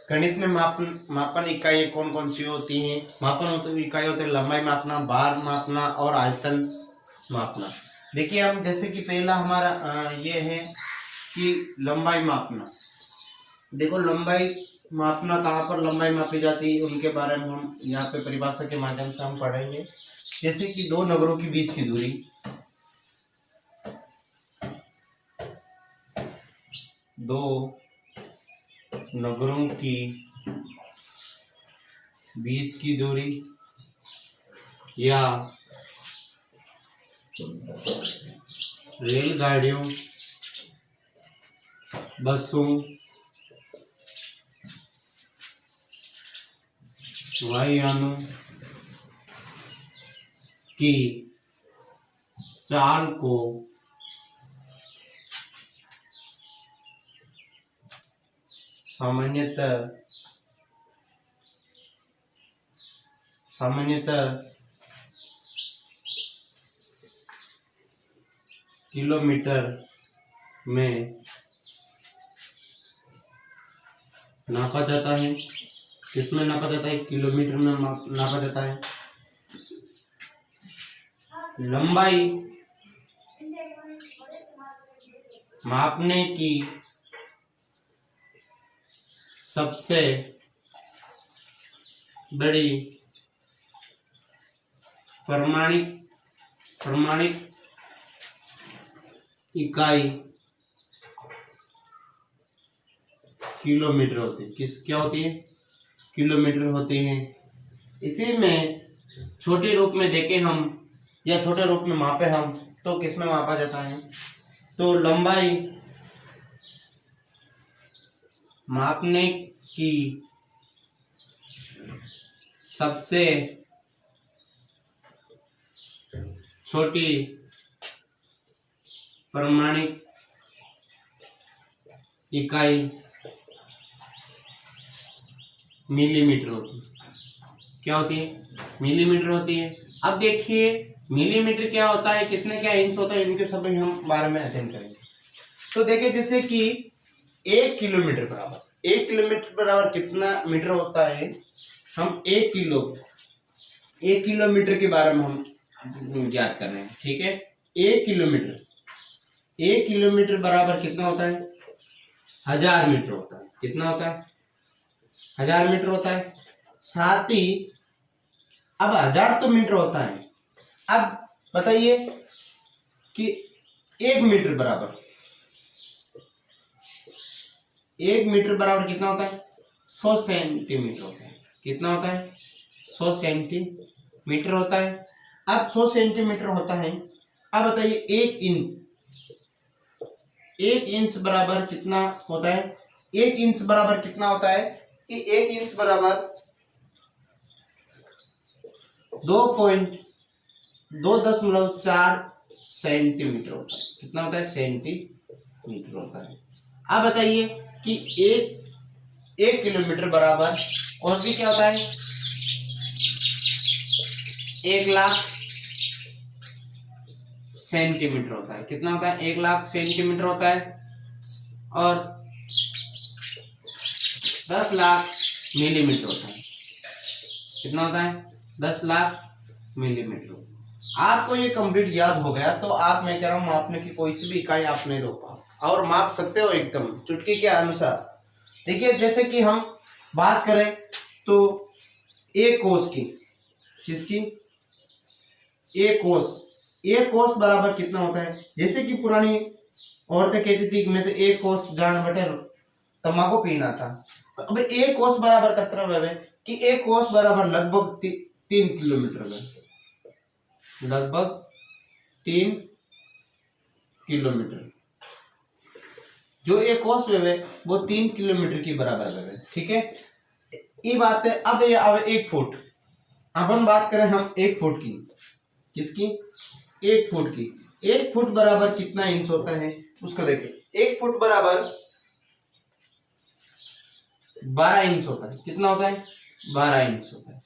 गणित में मापन इकाई कौन कौन सी होती हैं? मापन इकाई होते हैं लंबाई मापना, भार मापना और आयतन मापना। देखिए हम जैसे कि पहला हमारा ये है कि लंबाई मापना। देखो लंबाई मापना कहाँ पर लंबाई मापी जाती है उनके बारे में हम यहाँ पे परिभाषा के माध्यम से हम पढ़ेंगे। जैसे कि दो नगरों के बीच की दूरी, दो नगरों की बीच की दूरी या रेलगाड़ियों, बसों, वायुयानों की चाल को सामान्यतः किलोमीटर में नापा जाता है। किसमें नापा जाता है? किलोमीटर में नापा जाता है। लंबाई मापने की सबसे बड़ी प्रमाणिक इकाई किलोमीटर होती है। क्या होती है? किलोमीटर होती है। इसी में छोटे रूप में देखें हम या छोटे रूप में मापे हम तो किसमें मापा जाता है? तो लंबाई मापने की सबसे छोटी प्रमाणिक इकाई मिलीमीटर होती है। क्या होती है? मिलीमीटर होती है। अब देखिए मिलीमीटर क्या होता है, कितने क्या इंच होता है, इनके सब हम बारे में अध्ययन करेंगे। तो देखिए जैसे कि 1 किलोमीटर बराबर कितना मीटर होता है? हम 1 किलोमीटर के बारे में हम ज्ञात कर रहे हैं। ठीक है, 1 किलोमीटर बराबर कितना होता है? 1000 मीटर होता है। कितना होता है? 1000 मीटर होता है। साथ ही अब 1000 तो मीटर होता है। अब बताइए कि 1 मीटर बराबर कितना होता है? 100 सेंटीमीटर होता है। कितना होता है? 100 सेंटीमीटर होता है। अब 100 सेंटीमीटर होता है। अब बताइए 1 इंच बराबर कितना होता है? 1 इंच बराबर कितना होता है कि 1 इंच बराबर 2.4 सेंटीमीटर होता है। कितना होता है? सेंटीमीटर होता है। अब बताइए कि 1 किलोमीटर बराबर और भी क्या होता है? 1,00,000 सेंटीमीटर होता है। कितना होता है? 1,00,000 सेंटीमीटर होता है। और 10 लाख मिलीमीटर होता है। कितना होता है? 10 लाख मिलीमीटर। आपको ये कंप्लीट याद हो गया तो आप, मैं कह रहा हूँ, मापने की कोई सी भी इकाई आप नहीं रोक पाओ और माप सकते हो एकदम चुटकी के अनुसार। देखिए जैसे कि हम बात करें तो एक कोस की, किसकी? एक कोस बराबर कितना होता है? जैसे कि पुरानी औरतें कहती थी मैं तो एक कोस जान बटे तम्बाकू पीना था। तो अब एक कोस बराबर कितना है कि एक कोस बराबर लगभग 3 किलोमीटर है। लगभग 3 किलोमीटर जो एक कोस है वो 3 किलोमीटर की बराबर है। ठीक है, ये बात है। अब ये अब 1 फुट, अब हम बात करें हम 1 फुट की, किसकी? 1 फुट की। 1 फुट बराबर कितना इंच होता है उसको देखिए। 1 फुट बराबर 12 इंच होता है। कितना होता है? 12 इंच होता है।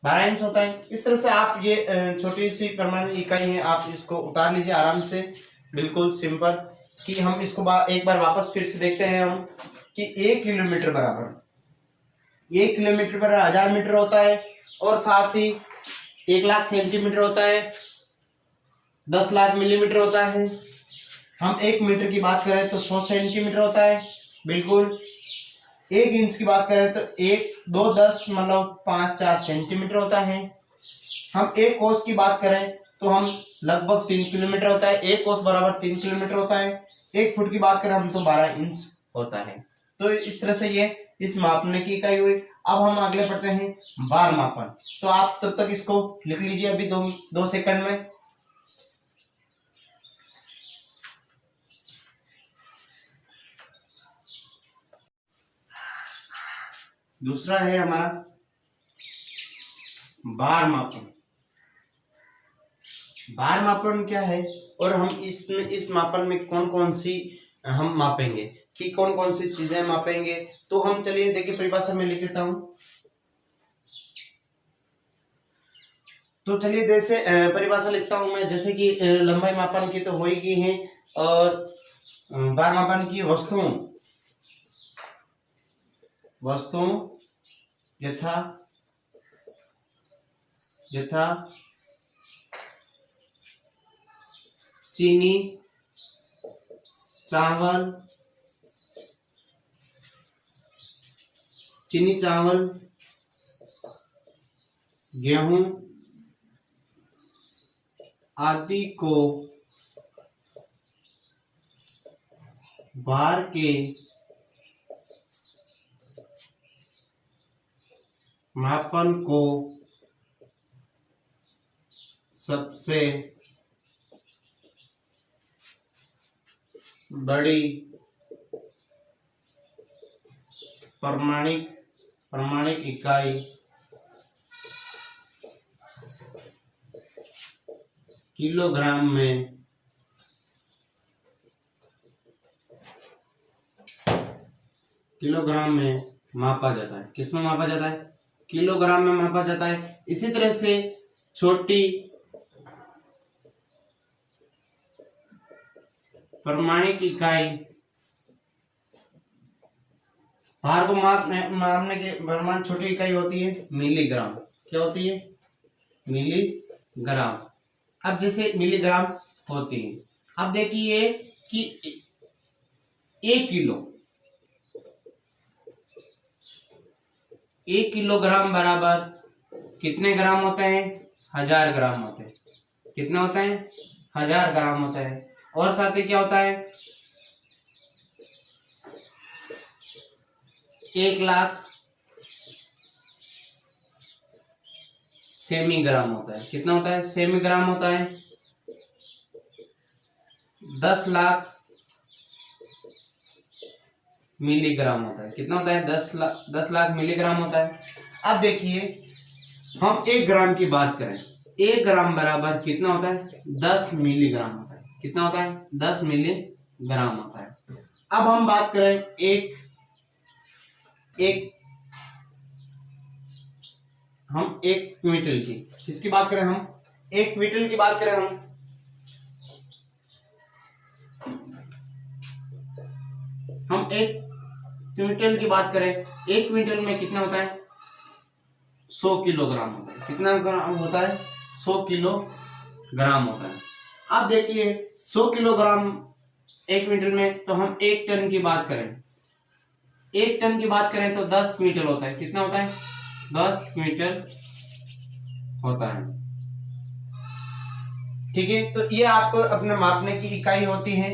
12 इंच होता है। इस तरह से आप ये छोटी सी प्रमाणिक इकाई है, आप इसको उतार लीजिए आराम से, बिल्कुल सिंपल। कि हम इसको एक बार वापस फिर से देखते हैं हम कि 1 किलोमीटर बराबर 1 किलोमीटर पर 1000 मीटर होता है, और साथ ही 1 लाख सेंटीमीटर होता है, 10 लाख मिलीमीटर होता है। हम 1 मीटर की बात करें तो 100 सेंटीमीटर होता है, बिल्कुल। 1 इंच की बात करें तो 1 2 10 मतलब 5 4 सेंटीमीटर होता है। हम 1 कोस की बात करें तो हम लगभग 3 किलोमीटर होता है, 1 कोस बराबर 3 किलोमीटर होता है। 1 फुट की बात करें हम तो 12 इंच होता है। तो इस तरह से ये इस मापने की इकाई हुई। अब हम आगे बढ़ते हैं बार मापन। तो आप तब तक इसको लिख लीजिए अभी 2 सेकंड में। दूसरा है हमारा बार मापन। बार मापन क्या है, और हम इसमें इस मापन में कौन कौन सी हम मापेंगे, कि कौन कौन सी चीजें मापेंगे। तो हम चलिए देखिए परिभाषा में लिख देता हूं। तो चलिए जैसे परिभाषा लिखता हूं मैं, जैसे कि लंबाई मापन की तो हो ही गई है, और बार मापन की वस्तुओं यथा यथा चीनी, चावल, गेहूं आदि को बार के मापन को सबसे बड़ी प्रमाणिक इकाई किलोग्राम में मापा जाता है। किसमें मापा जाता है? किलोग्राम में मापा जाता है। इसी तरह से छोटी प्रमाणिक इकाई भार को मापने के प्रमाण छोटी इकाई होती है मिलीग्राम। क्या होती है? मिलीग्राम। अब जैसे मिलीग्राम होती है, अब देखिए कि 1 किलोग्राम बराबर कितने ग्राम होते हैं? 1000 ग्राम होते हैं। कितना होता है? 1000 ग्राम होता है। और साथ ही क्या होता है? 1 लाख सेमीग्राम होता है। कितना होता है? सेमीग्राम होता है। 10 लाख मिलीग्राम होता है। कितना होता है? 10 लाख मिलीग्राम होता है। अब देखिए हम 1 ग्राम की बात करें, 1 ग्राम बराबर कितना होता है? 10 मिलीग्राम होता है। कितना होता है? 10 मिलीग्राम होता है। अब हम बात करें एक क्विंटल की। किसकी बात करें हम? 1 क्विंटल की बात करें हम 1 क्विंटल की बात करें, 1 क्विंटल में कितना होता है? 100 किलोग्राम होता है। कितना ग्राम होता है? 100 किलोग्राम होता है। अब देखिए 100 किलोग्राम 1 क्विंटल में, तो हम 1 टन की बात करें, 1 टन की बात करें तो 10 क्विंटल होता है। कितना होता है? 10 क्विंटल होता है। ठीक है, तो ये आपको अपने मापने की इकाई होती है।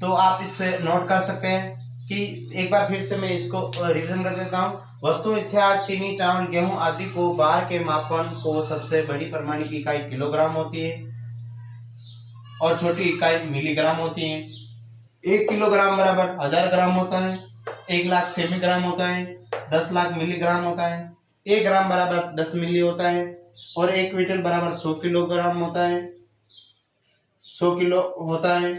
तो आप इससे नोट कर सकते हैं कि एक बार फिर से मैं इसको रिवीजन कर देता हूँ। वस्तु इत्यादि चीनी, चावल, गेहूं आदि को बार के मापन को सबसे बड़ी प्रमाणिक इकाई किलोग्राम होती है, और छोटी इकाई मिलीग्राम होती है। 1 किलोग्राम बराबर 1000 ग्राम होता है, 1 लाख सेमीग्राम होता है, 10 लाख मिलीग्राम होता है, 1 ग्राम बराबर 10 मिली होता है, और 1 क्विंटल बराबर 100 किलोग्राम होता है, 100 किलो होता है।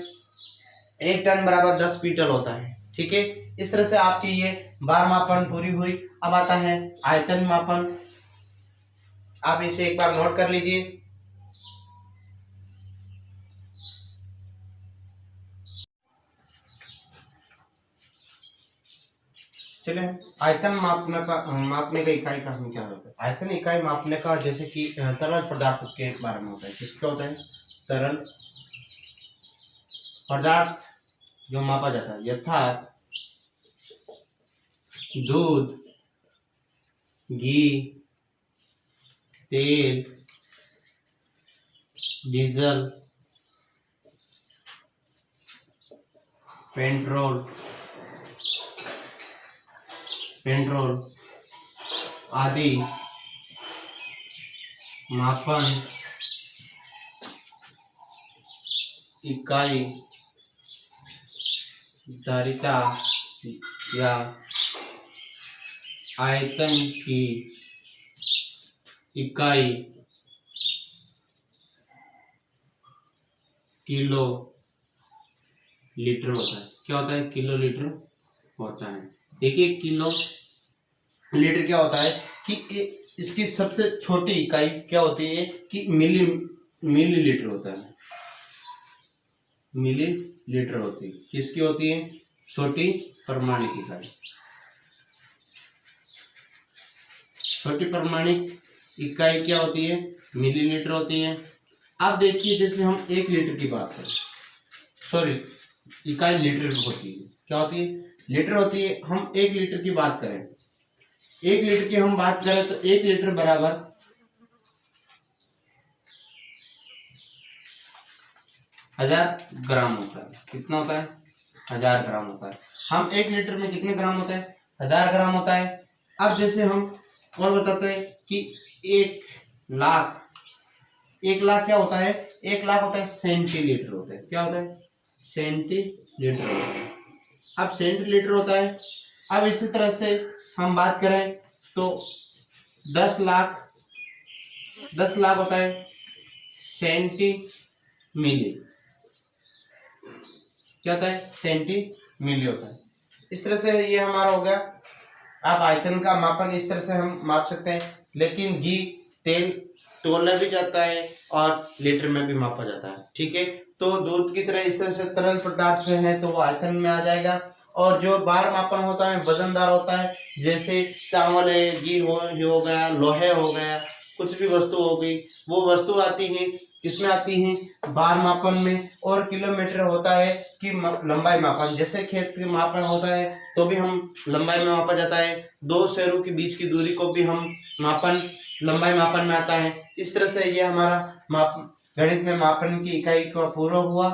1 टन बराबर 10 क्विंटल होता है। ठीक है, इस तरह से आपकी ये बार मापन पूरी हुई। अब आता है आयतन मापन। आप इसे एक बार नोट कर लीजिए। चले आयतन मापने का इकाई का हम क्या होता है, आयतन इकाई मापने का जैसे कि तरल पदार्थ के बारे में होता है। किसका होता है, तरल पदार्थ जो मापा जाता है, यथार्थ दूध, घी, तेल, डीजल, पेट्रोल आदि मापन इकाई धारिता या आयतन की इकाई किलो लीटर होता है। क्या होता है, किलो लीटर होता है। देखिए किलो लीटर क्या होता है कि इसकी सबसे छोटी इकाई क्या होती है कि मिलीलीटर होता है, मिलीलीटर होती है। किसकी होती है, छोटी परमाणिक इकाई। छोटी परमाणिक इकाई क्या होती है, मिलीलीटर होती है। अब देखिए जैसे हम 1 लीटर की बात करें, सॉरी इकाई लीटर होती है, क्या होती है, लीटर होती है। हम 1 लीटर की बात करें, 1 लीटर की हम बात करें तो 1 लीटर बराबर 1000 ग्राम होता है। कितना होता है, 1000 ग्राम होता है। हम 1 लीटर में कितने ग्राम होता है, 1000 ग्राम होता है। अब जैसे हम और बताते हैं कि 1 लाख क्या होता है, 1 लाख होता है सेंटीलीटर होता है। क्या होता है, सेंटीलीटर होता है। अब सेंटीलीटर होता है। अब इसी तरह से हम बात करें तो 10 लाख होता है सेंटी मिली। क्या होता है, सेंटी मिली होता है। इस तरह से ये हमारा हो गया। अब आयतन का मापन इस तरह से हम माप सकते हैं, लेकिन घी तेल तोला भी जाता है और लीटर में भी मापा जाता है। ठीक है, तो दूध की तरह इस तरह से तरल पदार्थ है तो वो आयतन में आ जाएगा। और जो बार मापन होता है वजनदार होता है, जैसे चावल है, घी हो गया, लोहे हो गया, कुछ भी वस्तु हो गई, वो वस्तु आती है किसमें आती है, बार मापन में। और किलोमीटर होता है कि लंबाई मापन, जैसे खेत के मापन होता है तो भी हम लंबाई में मापा जाता है। 2 शहरों के बीच की दूरी को भी हम मापन लंबाई मापन में आता है। इस तरह से ये हमारा गणित में मापन की इकाई का पूरा हुआ।